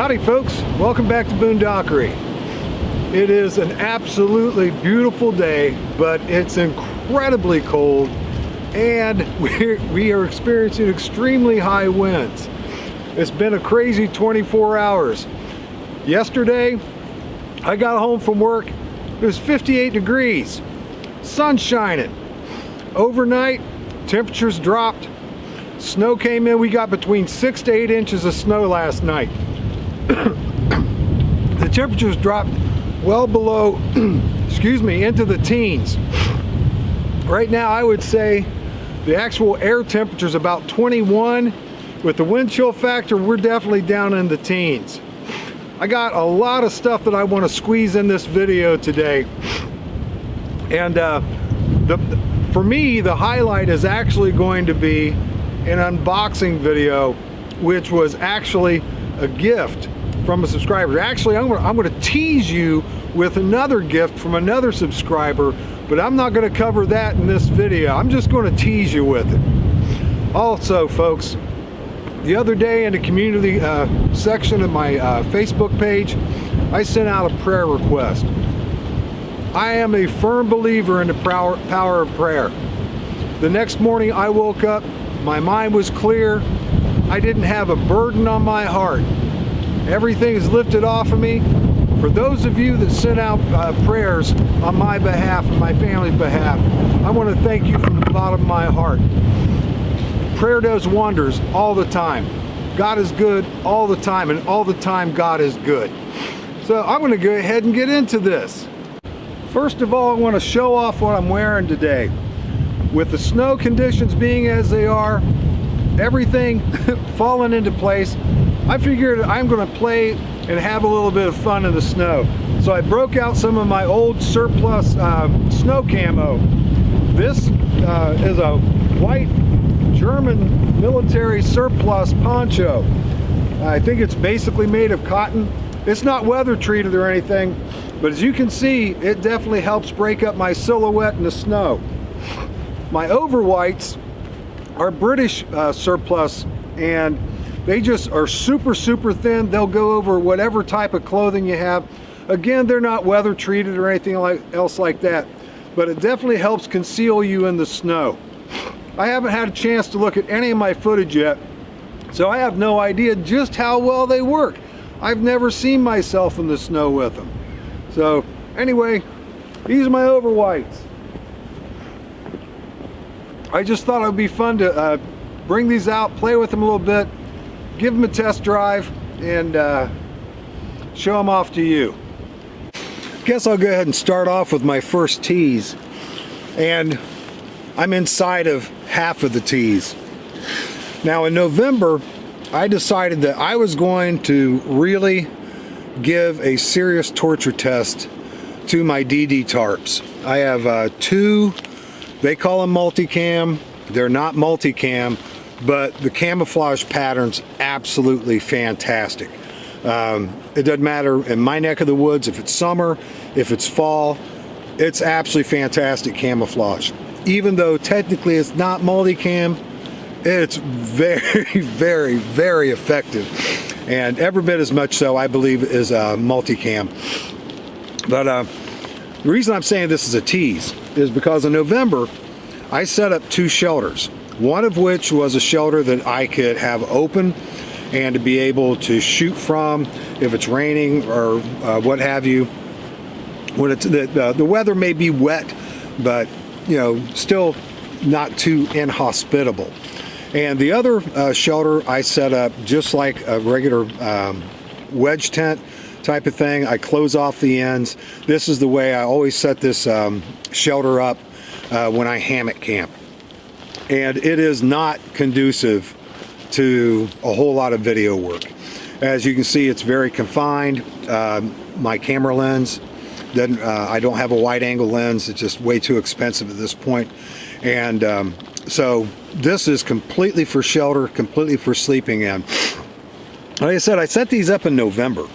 Howdy folks, welcome back to Boondockery. It is an absolutely beautiful day, but it's incredibly cold and we are experiencing extremely high winds. It's been a crazy 24 hours. Yesterday, I got home from work, it was 58 degrees, sun shining. Overnight, temperatures dropped, snow came in, we got between 6 to 8 inches of snow last night. The temperatures dropped well below, excuse me, into the teens. Right now, I would say the actual air temperature is about 21. With the wind chill factor, we're definitely down in the teens. I got a lot of stuff that I want to squeeze in this video today. And for me, the highlight is actually going to be an unboxing video, which was actually a gift from a subscriber. Actually, I'm going to tease you with another gift from another subscriber, but I'm not going to cover that in this video. I'm just going to tease you with it. Also, folks, the other day in the community section of my Facebook page, I sent out a prayer request. I am a firm believer in the power of prayer. The next morning I woke up, my mind was clear, I didn't have a burden on my heart. Everything is lifted off of me. For those of you that sent out prayers on my behalf and my family's behalf, I want to thank you from the bottom of my heart. Prayer does wonders all the time. God is good all the time, and all the time God is good. So I'm going to go ahead and get into this. First of all, I want to show off what I'm wearing today. With the snow conditions being as they are, everything falling into place, I figured I'm going to play and have a little bit of fun in the snow. So I broke out some of my old surplus snow camo. This is a white German military surplus poncho. I think it's basically made of cotton. It's not weather treated or anything, but as you can see, it definitely helps break up my silhouette in the snow. My overwhites are British surplus, and they just are super thin. They'll go over whatever type of clothing you have. Again, they're not weather treated or anything else like that, but it definitely helps conceal you in the snow. I haven't had a chance to look at any of my footage yet, so I have no idea just how well they work. I've never seen myself in the snow with them. So anyway, these are my overwhites. I just thought it would be fun to bring these out, play with them a little bit, give them a test drive, and show them off to you. Guess I'll go ahead and start off with my first tease. And I'm inside of half of the tease. Now in November, I decided that I was going to really give a serious torture test to my DD tarps. I have two, they call them multicam. They're not multicam, but the camouflage pattern's absolutely fantastic. It doesn't matter in my neck of the woods, if it's summer, if it's fall, it's absolutely fantastic camouflage. Even though technically it's not multicam, it's very effective, and every bit as much so, I believe, is multicam. But the reason I'm saying this is a tease is because in November I set up two shelters, one of which was a shelter that I could have open and to be able to shoot from if it's raining or what have you. When it's the weather may be wet, but you know, still not too inhospitable. And the other shelter I set up just like a regular wedge tent type of thing. I close off the ends. This is the way I always set this shelter up when I hammock camp. And it is not conducive to a whole lot of video work. As you can see, it's very confined. My camera lens, I don't have a wide angle lens. It's just way too expensive at this point. And so this is completely for shelter, completely for sleeping in. Like I said, I set these up in November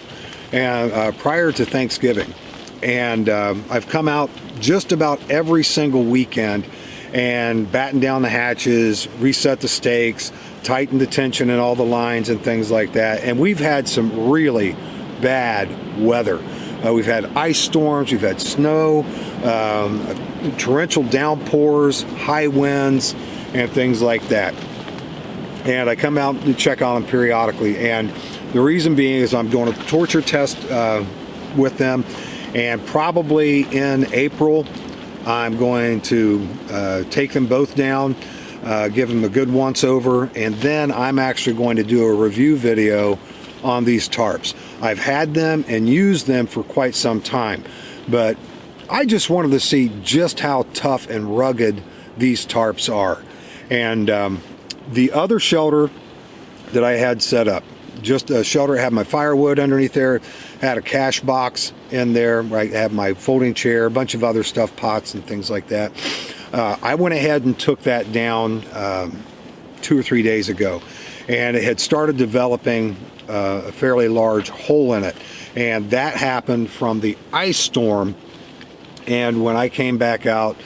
and prior to Thanksgiving. And I've come out just about every single weekend and batten down the hatches, reset the stakes, tighten the tension in all the lines and things like that. And we've had some really bad weather. We've had ice storms, we've had snow, torrential downpours, high winds, and things like that. And I come out and check on them periodically. And the reason being is I'm doing a torture test with them. And probably in April, I'm going to take them both down, give them a good once over, and then I'm actually going to do a review video on these tarps. I've had them and used them for quite some time, but I just wanted to see just how tough and rugged these tarps are. And the other shelter that I had set up, just a shelter, had my firewood underneath there, had a cash box in there, right? I have my folding chair, a bunch of other stuff, pots and things like that. I went ahead and took that down 2 or 3 days ago, and it had started developing a fairly large hole in it, and that happened from the ice storm. And when I came back out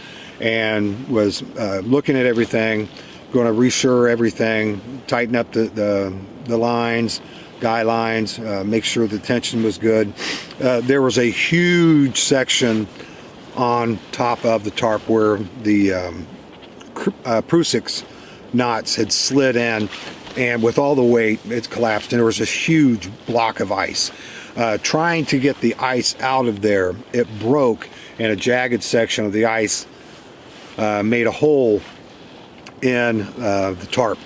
and was looking at everything, going to resure everything, tighten up the lines, guy lines, make sure the tension was good. There was a huge section on top of the tarp where the Prusik knots had slid in, and with all the weight, it collapsed, and there was this huge block of ice. Trying to get the ice out of there, it broke, and a jagged section of the ice made a hole in the tarp.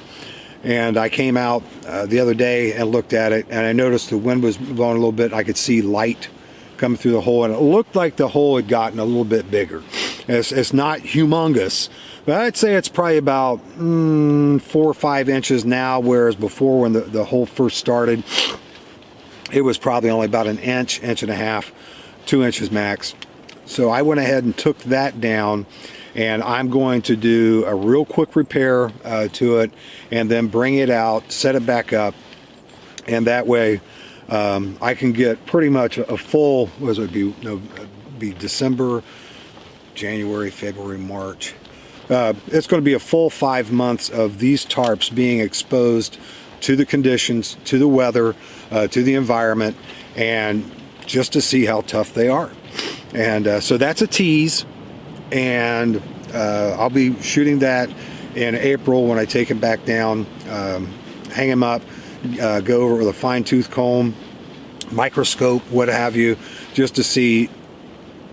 And I came out the other day and looked at it, and I noticed the wind was blowing a little bit. I could see light coming through the hole, and it looked like the hole had gotten a little bit bigger. It's not humongous, but I'd say it's probably about 4 or 5 inches now, whereas before, when the hole first started, it was probably only about an inch, inch and a half, 2 inches max. So I went ahead and took that down, and I'm going to do a real quick repair to it, and then bring it out, set it back up, and that way I can get pretty much a full, what would it be December, January, February, March. It's going to be a full 5 months of these tarps being exposed to the conditions, to the weather, to the environment, and just to see how tough they are. And so that's a tease, and I'll be shooting that in April when I take them back down, hang them up, go over with a fine-tooth comb, microscope, what have you, just to see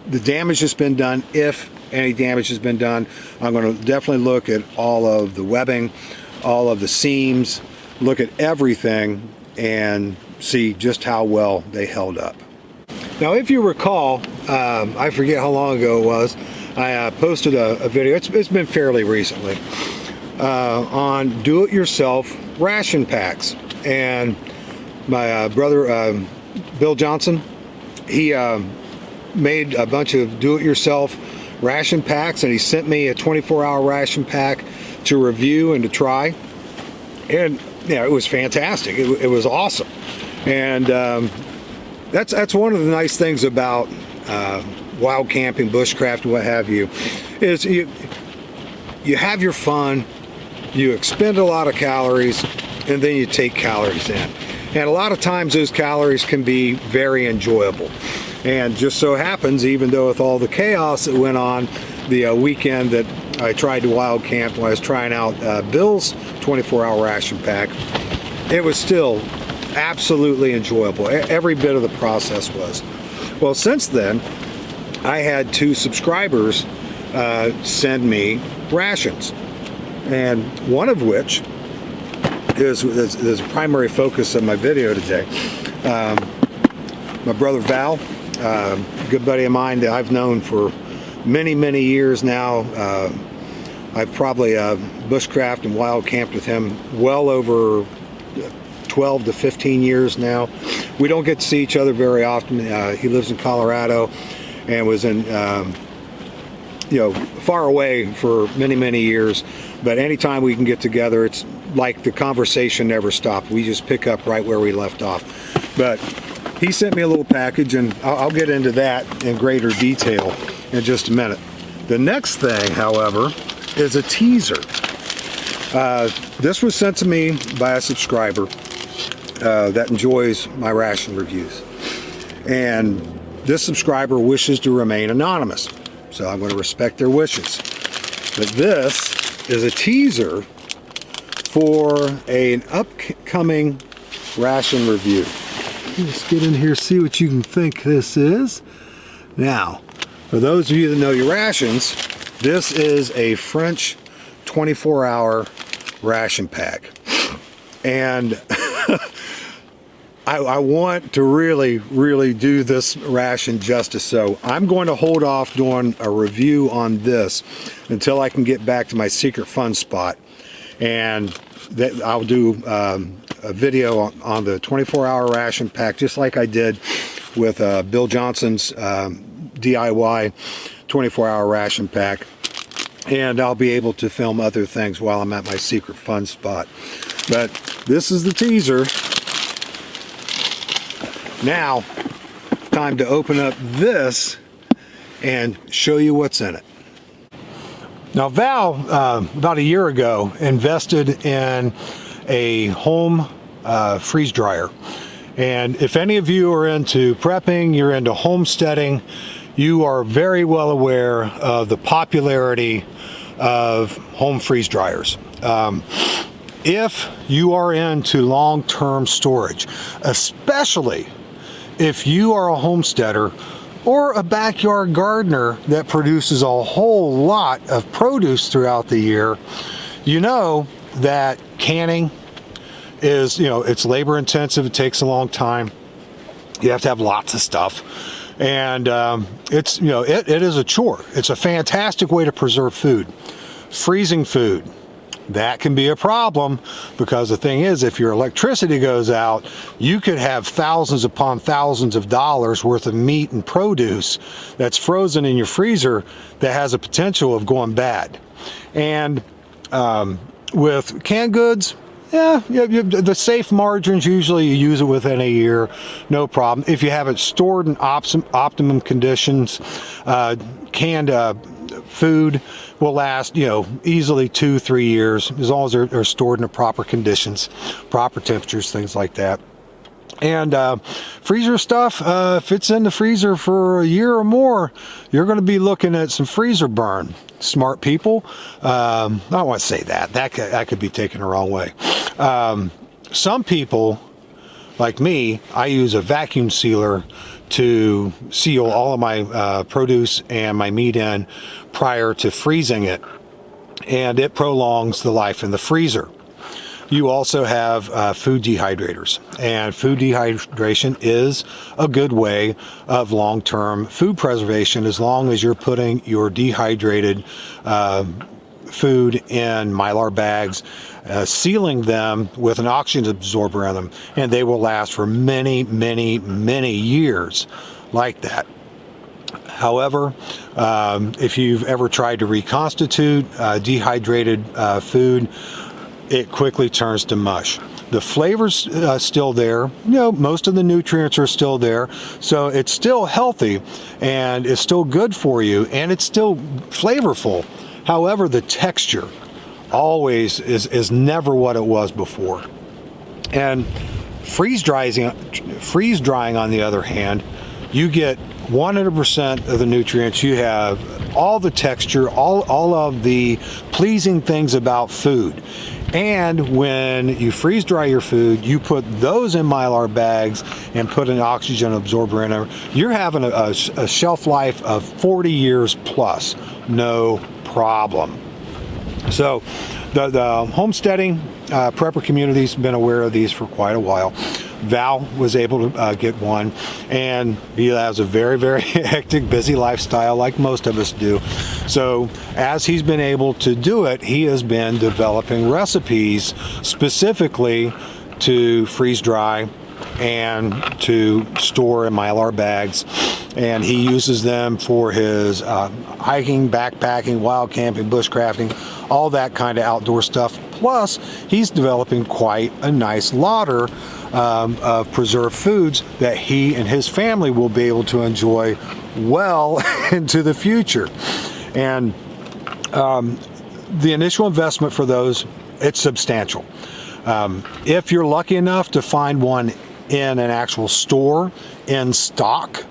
the damage that's been done. If any damage has been done, I'm going to definitely look at all of the webbing, all of the seams, look at everything, and see just how well they held up. Now, if you recall, I forget how long ago it was, I posted a video, it's been fairly recently, on do-it-yourself ration packs. And my brother, Bill Johnson, he made a bunch of do-it-yourself ration packs, and he sent me a 24-hour ration pack to review and to try. And yeah, it was fantastic. It was awesome. And that's one of the nice things about wild camping, bushcraft, what have you, is you have your fun, you expend a lot of calories, and then you take calories in. And a lot of times those calories can be very enjoyable. And just so happens, even though with all the chaos that went on the weekend that I tried to wild camp when I was trying out Bill's 24-hour ration pack, it was still absolutely enjoyable. Every bit of the process was. Well, since then, I had 2 subscribers send me rations, and one of which is a primary focus of my video today. My brother Val, a good buddy of mine that I've known for many years now. I've probably bushcraft and wild camped with him well over 12 to 15 years now. We don't get to see each other very often. He lives in Colorado and was in far away for many years, but anytime we can get together, it's like the conversation never stopped. We just pick up right where we left off. But he sent me a little package, and I'll get into that in greater detail in just a minute. The next thing, however, is a teaser. This was sent to me by a subscriber that enjoys my ration reviews. And this subscriber wishes to remain anonymous, so I'm going to respect their wishes. But this is a teaser for an upcoming ration review. Let's get in here, see what you can think this is. Now, for those of you that know your rations, this is a French 24-hour ration pack. And I want to really do this ration justice, so I'm going to hold off doing a review on this until I can get back to my secret fun spot. And that I'll do a video on the 24-hour ration pack, just like I did with Bill Johnson's DIY 24-hour ration pack. And I'll be able to film other things while I'm at my secret fun spot. But this is the teaser. Now, time to open up this and show you what's in it. Now, Val, about a year ago, invested in a home freeze dryer. And if any of you are into prepping, you're into homesteading, you are very well aware of the popularity of home freeze dryers. If you are into long-term storage, especially if you are a homesteader or a backyard gardener that produces a whole lot of produce throughout the year, you know that canning is, it's labor intensive, it takes a long time. You have to have lots of stuff. And it's, it is a chore. It's a fantastic way to preserve food. Freezing food, that can be a problem, because the thing is, if your electricity goes out, you could have thousands upon thousands of dollars worth of meat and produce that's frozen in your freezer that has a potential of going bad. And with canned goods, the safe margins, usually you use it within a year, no problem. If you have it stored in optimum conditions, canned food will last, easily 2-3 years, as long as they're stored in the proper conditions, proper temperatures, things like that. And freezer stuff, if it's in the freezer for a year or more, you're going to be looking at some freezer burn. Smart people, I don't want to say that could be taken the wrong way. Some people, like me, I use a vacuum sealer to seal all of my produce and my meat in prior to freezing it, and it prolongs the life in the freezer. You also have food dehydrators, and food dehydration is a good way of long-term food preservation, as long as you're putting your dehydrated food in Mylar bags, sealing them with an oxygen absorber in them, and they will last for many years like that. However, if you've ever tried to reconstitute dehydrated food, it quickly turns to mush. The flavor's still there, most of the nutrients are still there, so it's still healthy and it's still good for you, and it's still flavorful. However, the texture always is never what it was before. And freeze drying on the other hand, you get 100% of the nutrients. You have all the texture, all of the pleasing things about food. And when you freeze dry your food, you put those in Mylar bags and put an oxygen absorber in them, you're having a shelf life of 40 years plus, no problem. So the homesteading prepper community's been aware of these for quite a while. Val was able to get one, and he has a very hectic, busy lifestyle like most of us do. So as he's been able to do it, he has been developing recipes specifically to freeze dry and to store in Mylar bags, and he uses them for his hiking, backpacking, wild camping, bushcrafting, all that kind of outdoor stuff. Plus, he's developing quite a nice larder of preserved foods that he and his family will be able to enjoy well into the future. And the initial investment for those, it's substantial. If you're lucky enough to find one in an actual store in stock,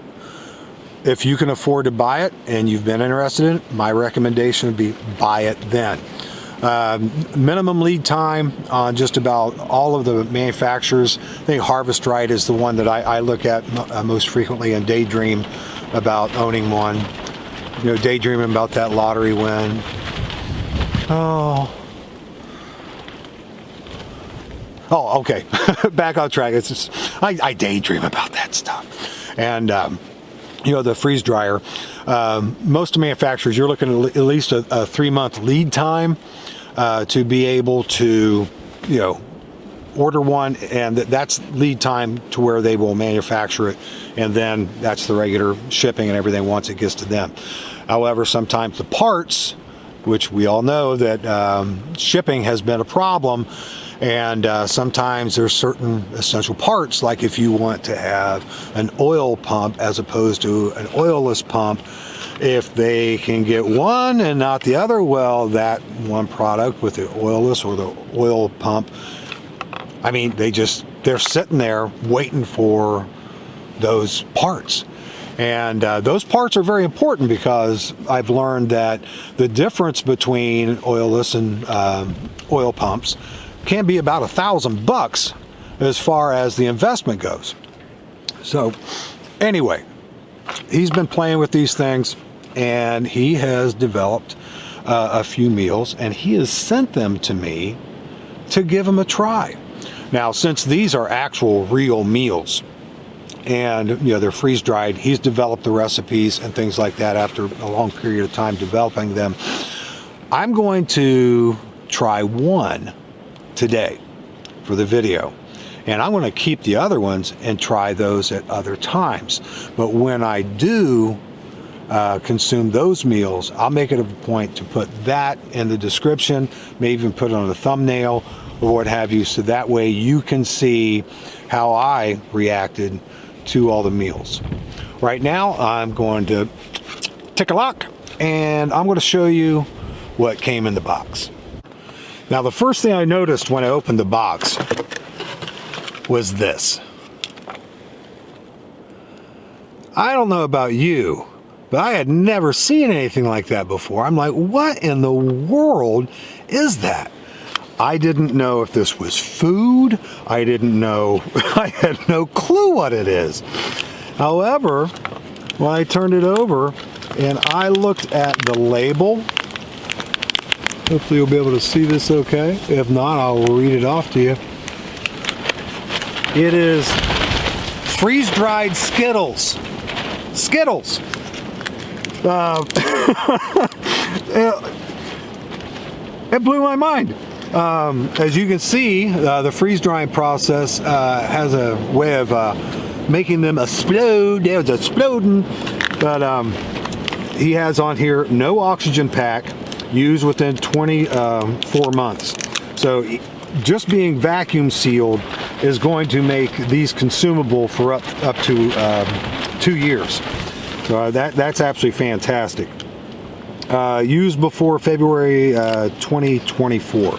if you can afford to buy it and you've been interested in it, my recommendation would be buy it then. Minimum lead time on just about all of the manufacturers. I think Harvest Right is the one that I look at most frequently and daydream about owning one. You know, daydreaming about that lottery win. Oh, okay. Back on track. It's just, I daydream about that stuff. And you know, the freeze dryer. Most manufacturers, you're looking at least a 3-month lead time to be able to, you know, order one, and that's lead time to where they will manufacture it, and then that's the regular shipping and everything once it gets to them. However, sometimes the parts, which we all know that shipping has been a problem, and sometimes there's certain essential parts, like if you want to have an oil pump as opposed to an oilless pump, if they can get one and not the other, well, that one product with the oilless or the oil pump, I mean, they're sitting there waiting for those parts. And those parts are very important, because I've learned that the difference between oilless and oil pumps can be about $1,000 as far as the investment goes. So anyway, he's been playing with these things, and he has developed a few meals, and he has sent them to me to give them a try. Now, since these are actual real meals, and you know, they're freeze dried, he's developed the recipes and things like that after a long period of time developing them. I'm going to try one today for the video, and I'm going to keep the other ones and try those at other times. But when I do consume those meals, I'll make it a point to put that in the description, maybe even put it on the thumbnail or what have you, so that way you can see how I reacted to all the meals. Right now, I'm going to take a look, and I'm going to show you what came in the box. Now, the first thing I noticed when I opened the box was this. I don't know about you, but I had never seen anything like that before. I'm like, what in the world is that? I didn't know if this was food. I didn't know. I had no clue what it is. However, when I turned it over and I looked at the label, hopefully you'll be able to see this okay. If not, I'll read it off to you. It is freeze-dried Skittles. Skittles. It blew my mind. As you can see, the freeze drying process has a way of making them explode. It was exploding. But he has on here no oxygen pack, used within 24 months. So just being vacuum sealed is going to make these consumable for up to 2 years. So that's absolutely fantastic. Used before February 2024.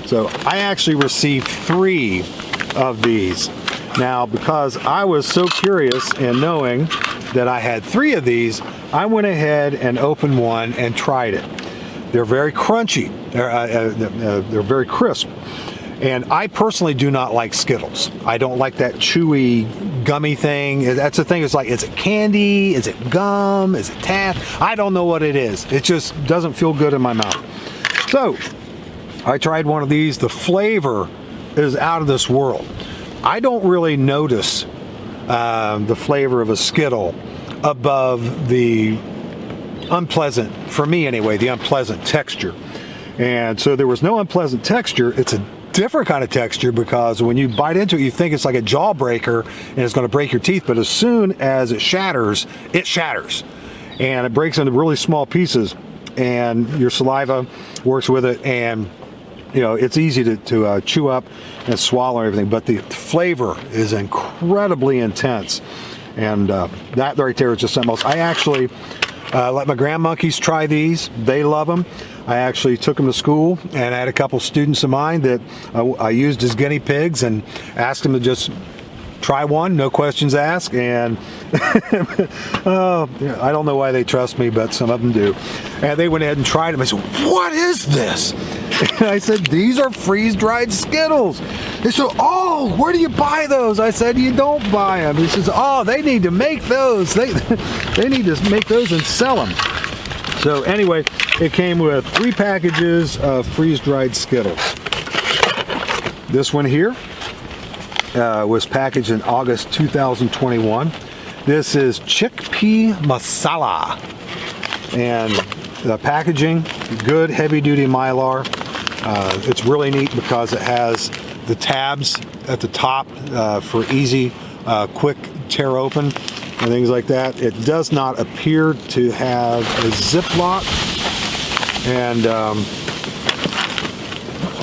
So I actually received 3 of these. Now, because I was so curious and knowing that I had 3 of these, I went ahead and opened one and tried it. They're very crunchy. They're very crisp. And I personally do not like Skittles. I don't like that chewy, gummy thing. That's the thing. It's like, is it candy? Is it gum? Is it taff? I don't know what it is. It just doesn't feel good in my mouth. So I tried one of these. The flavor is out of this world. I don't really notice the flavor of a Skittle above the unpleasant, for me anyway, the unpleasant texture. And so there was no unpleasant texture. It's a different kind of texture, because when you bite into it, you think it's like a jawbreaker and it's going to break your teeth, but as soon as it shatters and it breaks into really small pieces, and your saliva works with it, and you know, it's easy to chew up and swallow everything, but the flavor is incredibly intense. And that right there is just something else. I actually let my grand monkeys try these. They love them. I actually took them to school, and I had a couple students of mine that I used as guinea pigs and asked them to just try one, no questions asked, and I don't know why they trust me, but some of them do. And they went ahead and tried them. I said, "What is this?" And I said, "These are freeze-dried Skittles." They said, "Oh, where do you buy those?" I said, "You don't buy them." He says, "Oh, they need to make those. They need to make those and sell them." So anyway, it came with 3 packages of freeze-dried Skittles. This one here was packaged in August 2021. This is Chickpea Masala. And the packaging, good heavy-duty Mylar. It's really neat because it has the tabs at the top for easy, quick tear open and things like that. It does not appear to have a Ziploc, and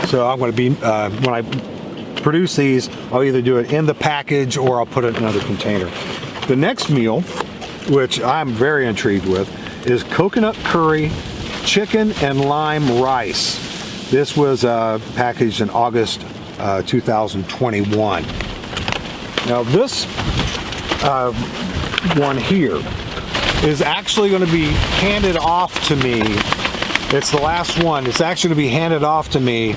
so I'm going to be when I produce these, I'll either do it in the package or I'll put it in another container. The next meal, which I'm very intrigued with, is coconut curry, chicken and lime rice. This was packaged in August 2021. Now this one here is actually going to be handed off to me. It's the last one. It's actually going to be handed off to me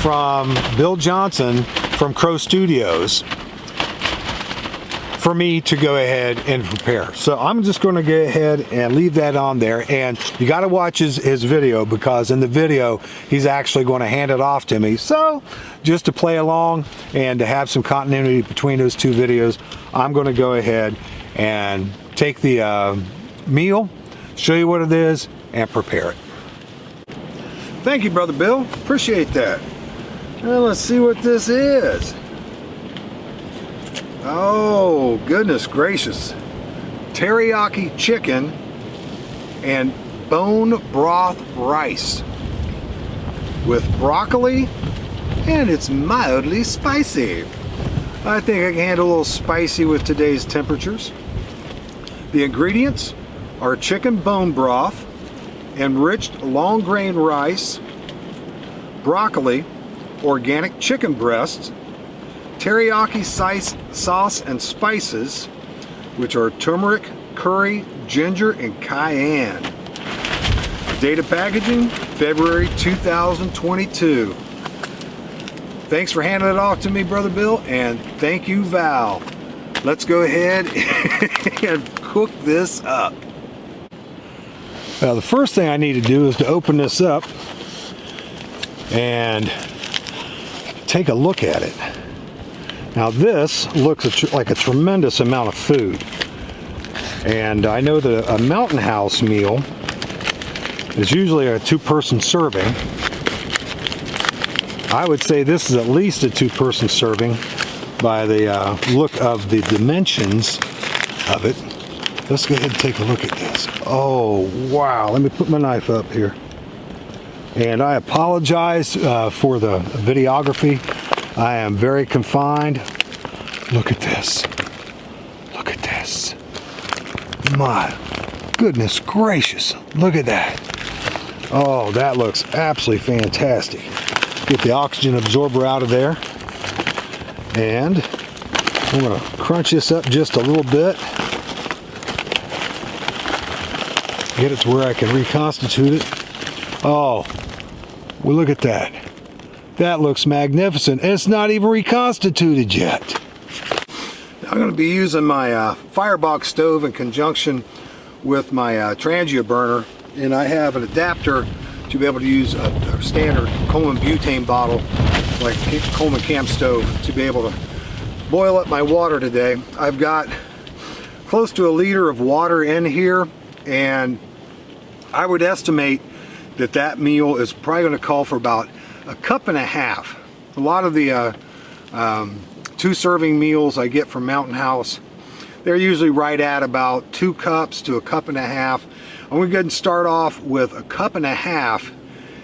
from Bill Johnson from Crow Studios for me to go ahead and prepare. So I'm just going to go ahead and leave that on there, and you got to watch his video, because in the video he's actually going to hand it off to me. So just to play along and to have some continuity between those 2 videos, I'm going to go ahead and take the meal, show you what it is, and prepare it. Thank you, Brother Bill. Appreciate that. Well, let's see what this is. Oh, goodness gracious. Teriyaki chicken and bone broth rice with broccoli, and it's mildly spicy. I think I can handle a little spicy with today's temperatures. The ingredients are chicken bone broth, enriched long grain rice, broccoli, organic chicken breasts, teriyaki sauce and spices, which are turmeric, curry, ginger, and cayenne. Date of packaging, February 2022. Thanks for handing it off to me, Brother Bill, and thank you, Val. Let's go ahead and cook this up. Now, the first thing I need to do is to open this up and take a look at it. Now this looks like a tremendous amount of food, and I know that a Mountain House meal is usually a 2-person serving. I would say this is at least a 2-person serving by the look of the dimensions of it. Let's go ahead and take a look at this. Oh wow, let me put my knife up here. And I apologize for the videography. I am very confined. Look at this. Look at this. My goodness gracious. Look at that. Oh, that looks absolutely fantastic. Get the oxygen absorber out of there. And I'm going to crunch this up just a little bit. Get it to where I can reconstitute it. Oh, well, look at that. That looks magnificent. And it's not even reconstituted yet. Now, I'm going to be using my firebox stove in conjunction with my Trangia burner, and I have an adapter to be able to use a standard Coleman butane bottle, like Coleman camp stove, to be able to boil up my water today. I've got close to 1 liter of water in here, and I would estimate that that meal is probably going to call for about 1.5 cups. A lot of the 2-serving meals I get from Mountain House, they're usually right at about 2 cups to 1.5 cups. I'm going to go ahead and start off with 1.5 cups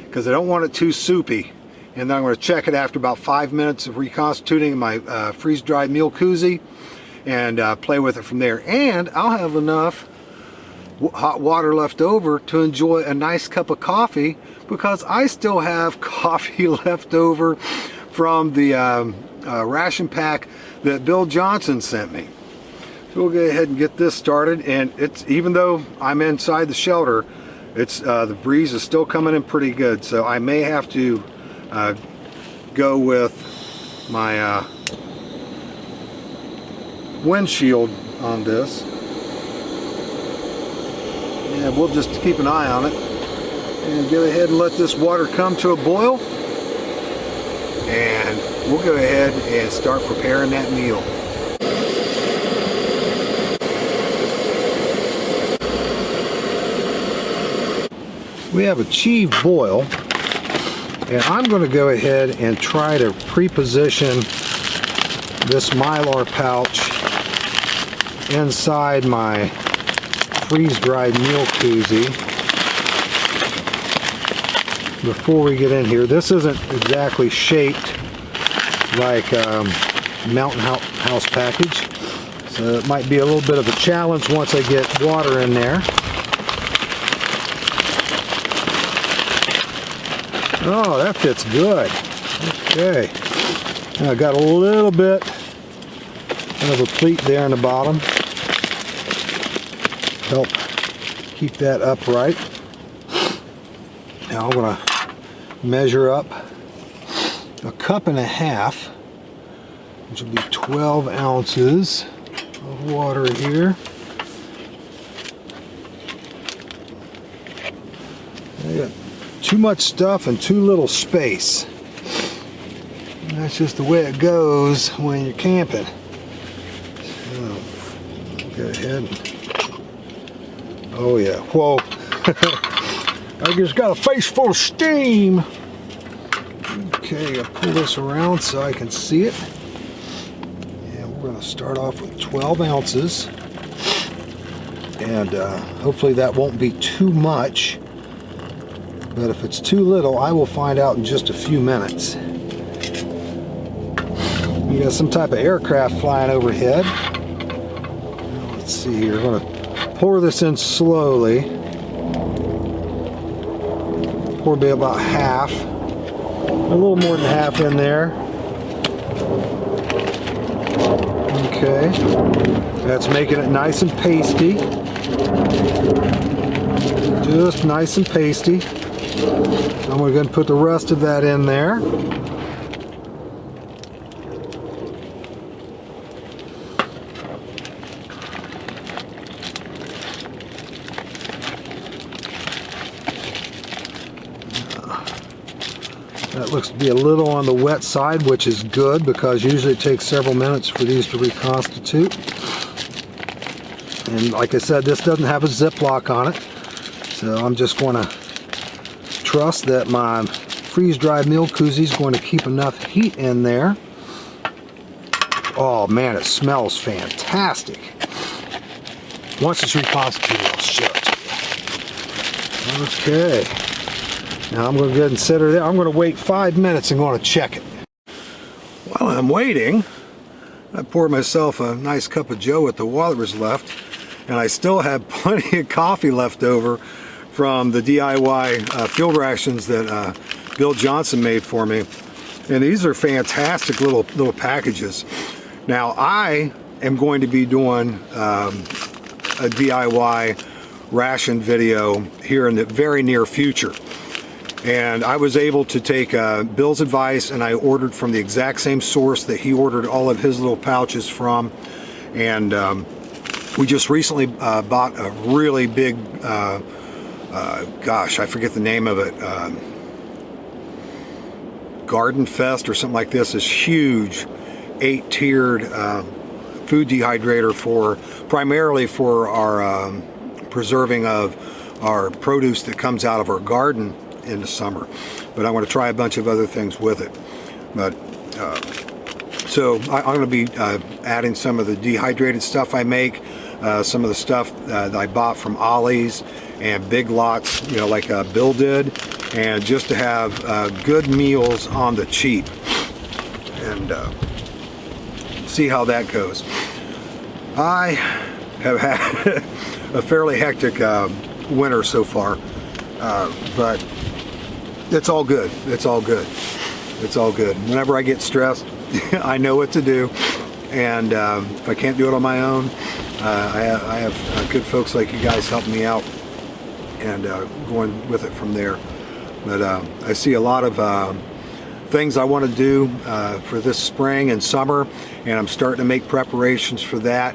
because I don't want it too soupy. And then I'm going to check it after about 5 minutes of reconstituting my freeze-dried meal koozie and play with it from there. And I'll have enough hot water left over to enjoy a nice cup of coffee, because I still have coffee left over from the ration pack that Bill Johnson sent me. So we'll go ahead and get this started, and it's, even though I'm inside the shelter, it's the breeze is still coming in pretty good, so I may have to go with my windshield on this. Yeah, we'll just keep an eye on it and go ahead and let this water come to a boil, and we'll go ahead and start preparing that meal. We have achieved boil, and I'm going to go ahead and try to pre-position this Mylar pouch inside my freeze-dried meal koozie before we get in here. This isn't exactly shaped like Mountain House package, so it might be a little bit of a challenge once I get water in there. Oh, that fits good. Okay. And I got a little bit of a pleat there in the bottom. Help keep that upright. Now I'm going to measure up a cup and a half, which will be 12 ounces of water here. I got too much stuff and too little space. And that's just the way it goes when you're camping. So, go ahead and, oh yeah, whoa. I just got a face full of steam. Okay, I'll pull this around so I can see it. And we're going to start off with 12 ounces. And hopefully that won't be too much. But if it's too little, I will find out in just a few minutes. We got some type of aircraft flying overhead. Let's see here. We're going to pour this in slowly. Pour about half. A little more than half in there. Okay. That's making it nice and pasty. Just nice and pasty. I'm going to put the rest of that in there. That looks to be a little on the wet side, which is good because usually it takes several minutes for these to reconstitute. And like I said, this doesn't have a Ziploc on it, so I'm just going to trust that my freeze-dried meal koozie is going to keep enough heat in there. Oh man, it smells fantastic. Once it's reconstituted, I'll show it to you. Okay. Now I'm going to go ahead and set her there. I'm going to wait 5 minutes and going to check it. While I'm waiting, I poured myself a nice cup of joe with the water was left, and I still have plenty of coffee left over from the DIY field rations that Bill Johnson made for me. And these are fantastic little packages. Now I am going to be doing a DIY ration video here in the very near future. And I was able to take Bill's advice, and I ordered from the exact same source that he ordered all of his little pouches from. And we just recently bought a really big gosh, I forget the name of it, Garden Fest or something like this. This huge 8-tiered food dehydrator for primarily for our preserving of our produce that comes out of our garden in the summer. But I want to try a bunch of other things with it. But so I'm going to be adding some of the dehydrated stuff I make, some of the stuff that I bought from Ollie's and Big Lots, you know, like Bill did, and just to have good meals on the cheap, and see how that goes. I have had a fairly hectic winter so far, but it's all good. It's all good. It's all good. Whenever I get stressed, I know what to do, and if I can't do it on my own, I have good folks like you guys helping me out and going with it from there. But I see a lot of things I want to do for this spring and summer, and I'm starting to make preparations for that.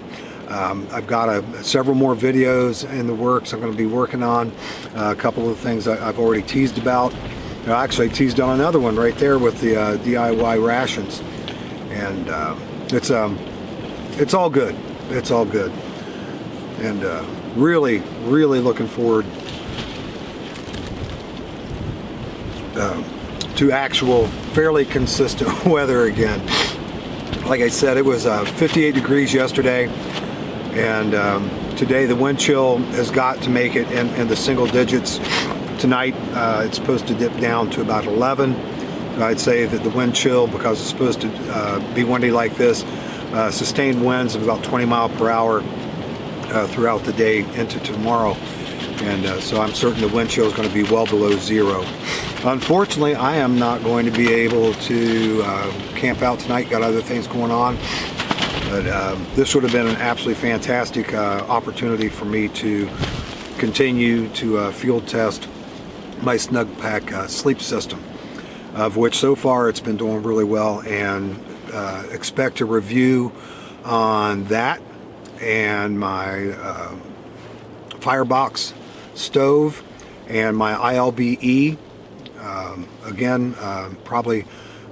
I've got several more videos in the works I'm going to be working on. A couple of things I've already teased about. Actually, I teased on another one right there with the DIY rations, and it's all good. It's all good, and really looking forward to actual fairly consistent weather again. Like I said, it was 58 degrees yesterday, and today the wind chill has got to make it in the single digits. Tonight it's supposed to dip down to about 11. I'd say that the wind chill, because it's supposed to be windy like this, sustained winds of about 20 miles per hour throughout the day into tomorrow, and so I'm certain the wind chill is going to be well below zero. Unfortunately, I am not going to be able to camp out tonight. Got other things going on, but this would have been an absolutely fantastic opportunity for me to continue to field test my Snug Pack sleep system, of which so far it's been doing really well, and expect a review on that and my Firebox stove and my ILBE. Again, probably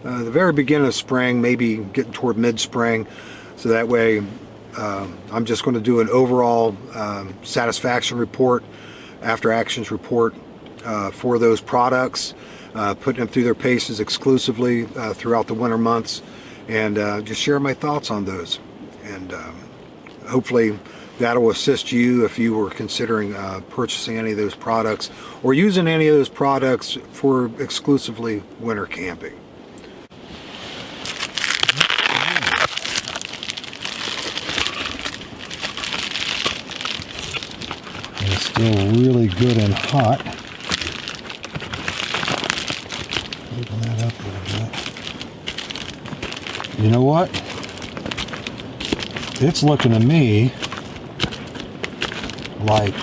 the very beginning of spring, maybe getting toward mid-spring, so that way I'm just going to do an overall satisfaction report, after actions report for those products, putting them through their paces exclusively throughout the winter months, and just share my thoughts on those. And hopefully that'll assist you if you were considering purchasing any of those products or using any of those products for exclusively winter camping. And it's still really good and hot. Open that up a little bit. You know what? It's looking to me like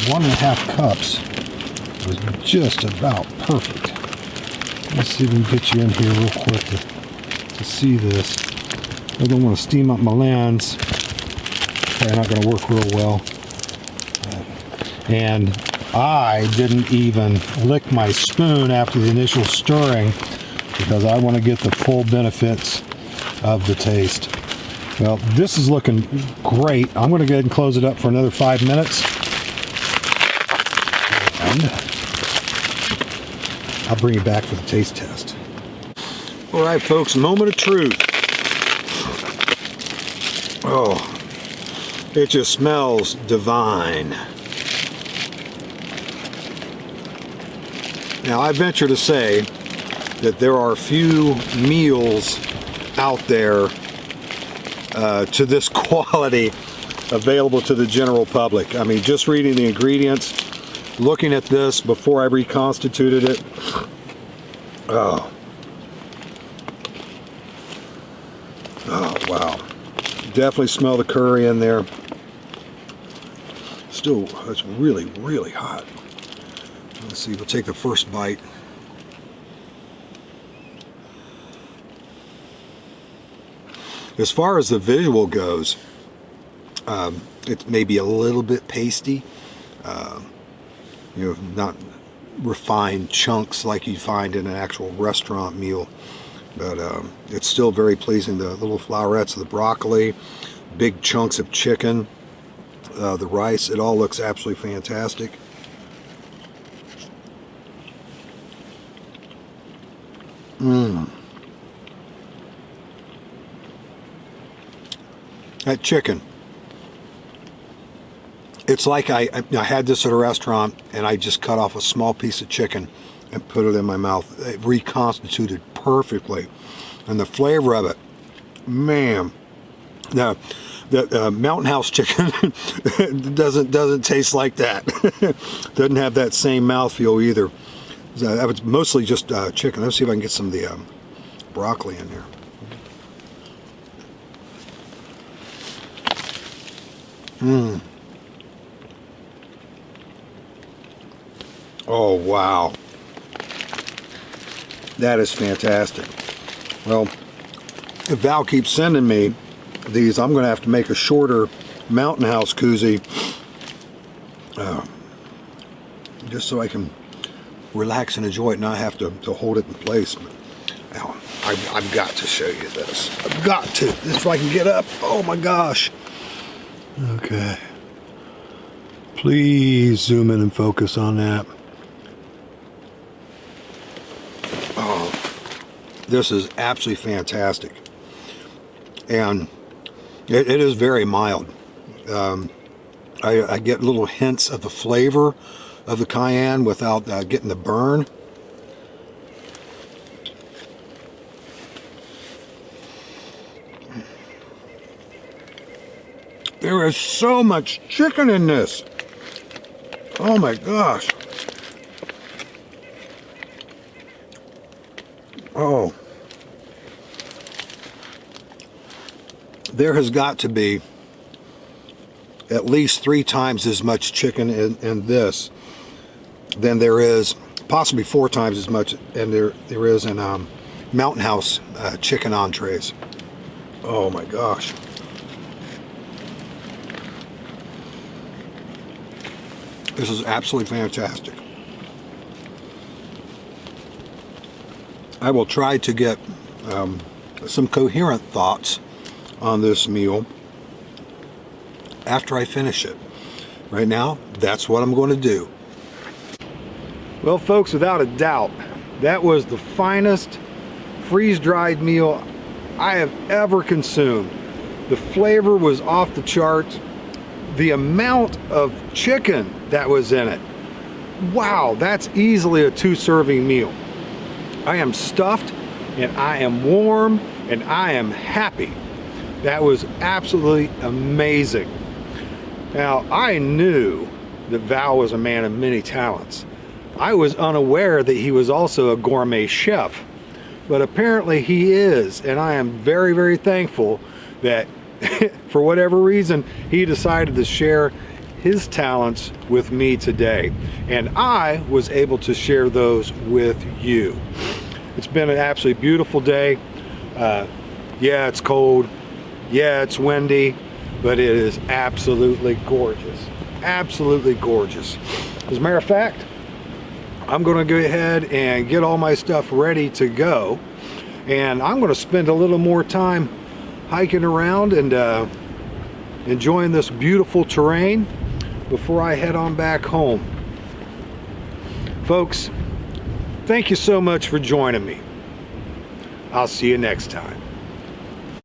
1.5 cups was just about perfect. Let's see if we can get you in here real quick to see this. I don't want to steam up my lens. Probably not going to work real well. And I didn't even lick my spoon after the initial stirring because I want to get the full benefits of the taste. Well, this is looking great. I'm going to go ahead and close it up for another 5 minutes. And I'll bring you back for the taste test. All right, folks, moment of truth. Oh, it just smells divine. Now, I venture to say that there are few meals out there to this quality available to the general public. I mean, just reading the ingredients, looking at this before I reconstituted it. Oh, wow. Definitely smell the curry in there. Still, it's really hot. Let's see, we'll take the first bite. As far as the visual goes, it may be a little bit pasty, not refined chunks like you find in an actual restaurant meal, but it's still very pleasing. The little flowerets of the broccoli, big chunks of chicken, the rice, it all looks absolutely fantastic. That chicken, it's like I had this at a restaurant and I just cut off a small piece of chicken and put it in my mouth. It reconstituted perfectly, and the flavor of it, man. Now, that Mountain House chicken doesn't taste like that. Doesn't have that same mouthfeel either. That was mostly just chicken. Let's see if I can get some of the broccoli in there. Mmm. Oh, wow. That is fantastic. Well, if Val keeps sending me these, I'm going to have to make a shorter Mountain House koozie just so I can relax and enjoy it and not have to hold it in place. But now, I've got to show you this. I've got to. If I can get up. Oh my gosh. Okay. Please zoom in and focus on that. Oh, this is absolutely fantastic. And it is very mild. I get little hints of the flavor of the cayenne without getting the burn. There is so much chicken in this. Oh my gosh. Oh. There has got to be at least 3 times as much chicken in this than there is, possibly 4 times as much, and there is in Mountain House chicken entrees. Oh my gosh. This is absolutely fantastic. I will try to get some coherent thoughts on this meal after I finish it. Right now, that's what I'm going to do. Well, folks, without a doubt, that was the finest freeze-dried meal I have ever consumed. The flavor was off the charts. The amount of chicken that was in it. Wow, that's easily a 2-serving meal. I am stuffed and I am warm and I am happy. That was absolutely amazing. Now, I knew that Val was a man of many talents. I was unaware that he was also a gourmet chef, but apparently he is, and I am very, very thankful that for whatever reason, he decided to share his talents with me today. And I was able to share those with you. It's been an absolutely beautiful day. Yeah, it's cold. Yeah, it's windy, but it is absolutely gorgeous. Absolutely gorgeous. As a matter of fact, I'm going to go ahead and get all my stuff ready to go. And I'm going to spend a little more time hiking around and enjoying this beautiful terrain before I head on back home. Folks, thank you so much for joining me. I'll see you next time.